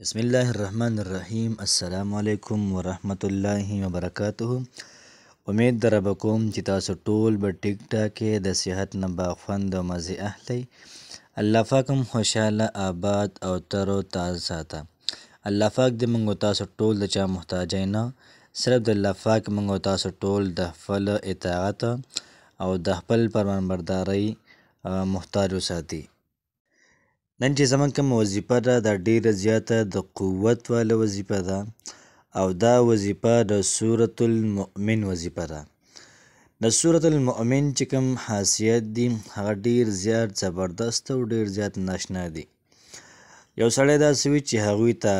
بسم الله الرحمن الرحیم. السلام علیکم ورحمت الله وبرکاته. امید در به کوم چې تاسو ټول به ټیک ټاکې د صحت نه با خوند او مزې اخلئ. الله پاک هم خوشحاله آباد او تر و تازه ساته. الله پاک دې موږ تاسو ټول د چا محتاجی نه، صرف د الله پاک موږ تاسو ټول د خپل اطاعت او د خپل فرمانبردارۍ محتاج وساتي. نن چې زموږ کوم وظیفه ده دا ډیره زیاته د قوت والا وظیفه ده او دا وظیفه د سورة المؤمن وظیفه ده. د سورة المؤمن چې کوم حیثیت دي هغه ډیر زیات زبردست او ډیر زیات ناشنا دي. یو سړی داسې وي چې هغوی ته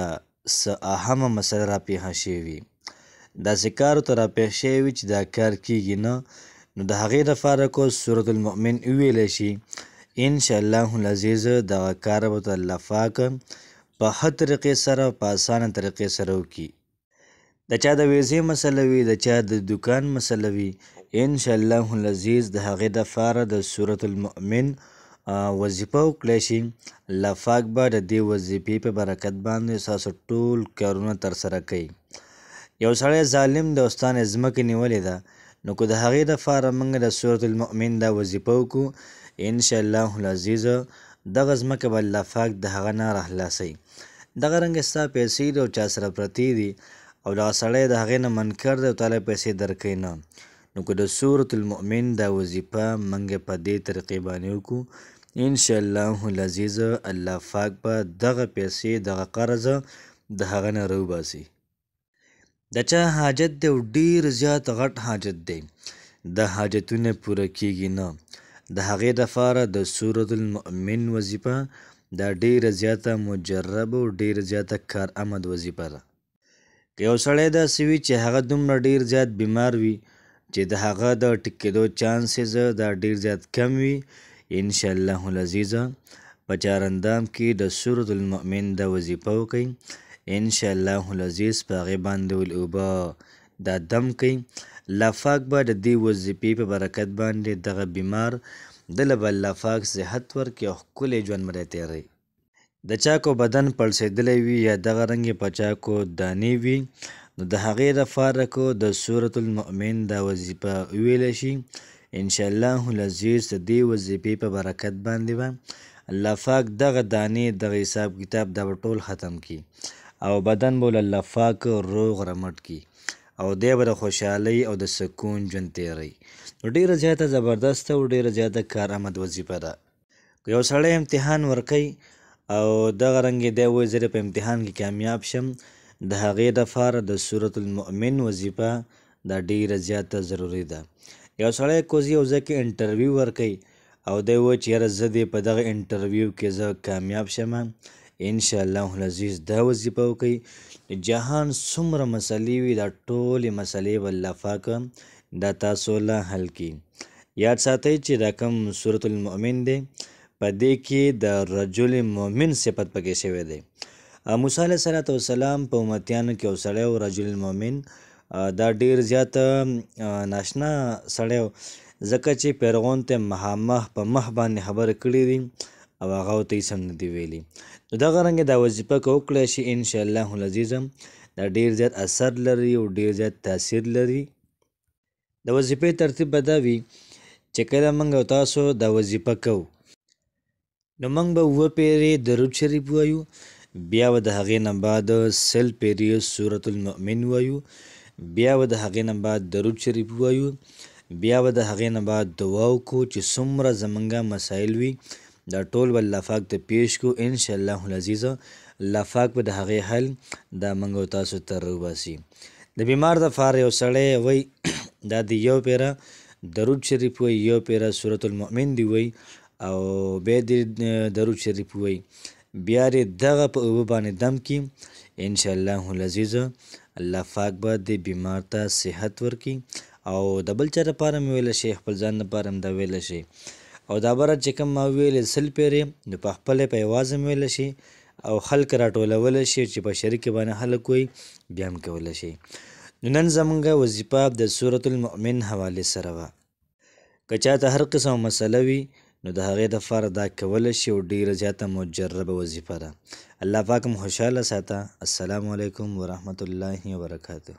څه اهمه مسله راپېښه شوې وي، داسې کار ورته راپېښ شوی وي چې دا کار کیږي نه، نو د هغې دپاره کو سورة المؤمن وویلی شي، انشاءالله العزیز دغه کار به ورته الله پاک په ښه طریقې سره په اسانه طریقې سره وکړي. د چا د ویزې مسله وي، د چا د دکان مسله وي، انشاءالله العزیز د هغې دپاره د سورة المؤمن وظیفه وکړی شي. الله پاک به د دې وظیفې په برکت باندې ستاسو ټول کارونه ترسره کوي. یو سړی ظالم د استانې ځمکې نیولې ده، نو که د هغې دپاره موږ د سورة المؤمن دا وظیفه وکړو، انشاءالله العزیز دغه ځمکه به الله پاک د هغه نه راخلاصوي. دغه رنګې ستا پیسې دي او چا سره پرتې دي او دغه سړی د هغې نه منکر دی او تاله پیسې درکوي نه، نو که د سورة المؤمن دا وظیفه موږ په دې طریقې باندې وکړو، انشاءالله العزیز الله پاک به دغه پیسې دغه قرض د هغه نه راوباسي. د چا حاجت دی او ډیر زیات غټ حاجت دی، د حاجتونه پوره کیږي نه، د هغې دپاره د سورة المؤمن وظیفه دا ډیره زیاته مجرب او ډیره زیاته کارآمد وظیفه ده. که یو سړی داسې وي چې هغه دومره ډیر زیات بیمار وي چې د هغه د ټیک کېدو چانسز دا ډیر زیات کم وي، انشاءالله العزیز په چهارندام کې د سورة المؤمن دا وظیفه وکړئ، انشاءالله العزیز په هغې باندې اوبه دا دم کوي. الله پاک به د دې وظیفې په برکت باندې دغه بیمار دله به الله پاک صحت ورکړي او ښکلی ژوند به دی تېروي. د چا کو بدن پړسېدلی وي یا دغه رنګې په چا کو دانې وي، نو د هغې دپاره کو د سورة المؤمن دا وظیفه وویلی شي، انشاءالله العزیز د دې وظیفې په برکت باندې به الله پاک دغه دانې دغه حساب کتاب دا به ټول ختم کړي او بدن به الله پاک روغ رمټ کړي او دی به د خوشحالۍ او د سکون ژوند تېروي. نو ډیره زیاته زبردسته او ډیره زیاته کارآمد وظیفه ده. که یو سړی امتحان ورکوي او دغه رنګې دی وایي زه په امتحان کې کامیاب شم، د هغې دپاره د سورة المؤمن وظیفه دا ډیره زیاته ضروري ده. یو سړی کوزي یو ځای کې انټرویو ورکوي او دی وایي چې یاره زه دې په دغه انټرویو کې زه کامیاب شم، انشاءالله العزیز دا وظیفه وکړئ. جهان څومره مسلې وي دا ټولې مسلې به الله پاک دا تاسو له حل کړي. یاد ساتئ چې دا کوم سورة المؤمن دی په دې کې د رجل مؤمن صفت پکې شوی دی. موسی علیه السلام په امتیانو کې یو سړی و رجل المؤمن، دا ډیر زیات ناشنا سړی و ځکه چې پیرغون ته مخامخ په مخ باندې خبرې کړې دي او هغه ورته هېڅ هم نه دي ویلي. نو دغه رنګې دا وظیفه که وکړی شي انشاءالله العزیز دا ډیر زیات اثر لري او ډیر زیات تاثیر لري. د وظیفې ترتیب به دا وي چې کله موږ او تاسو دا وظیفه کوو نو موږ به 7 پیرې درود شریف وایو، بیا به د هغې نه بعد 100 پیرې سورة المؤمن وایو، بیا به د هغې نه بعد درود شریف وایو، بیا به د هغې نه بعد دعا وکړو چې څومره زموږ مسایل وي دا ټول به الله پاک ته پیش کړو، انشاءالله العزیز الله پاک به د هغې حل دا موږ او تاسو ته راوباسي. د بیمار دپاره یو سړی وایي دا د 1 پیره درود شریف وایي، 1 پیره سورة المؤمن دی وایي او بیا دې درود شریف وایي، بیا دې دغه په اوبه باندې دم کړي، انشاءالله العزیز الله پاک به دې بیمار ته صحت ورکړي. او د بل چا دپاره مې ویلی شي، خپل ځان دپاره هم دا ویلی شي او دا بره چې کوم ما ویلې 100 پیرې نو په خپله په یوازې هم ویلی شي او خلک راټولولی شي چې په شریک باندې خلک وایي بیا هم کولی شي. نو نن زموږ وظیفه د سورة المؤمن حوالې سره وه. که چاته هر قسم مسله وي نو د هغې دپاره دا کولی شي او ډیره زیاته مجربه وظیفه ده. الله پاک مو خوشحاله ساته. السلام علیکم ورحمت الله وبرکاته.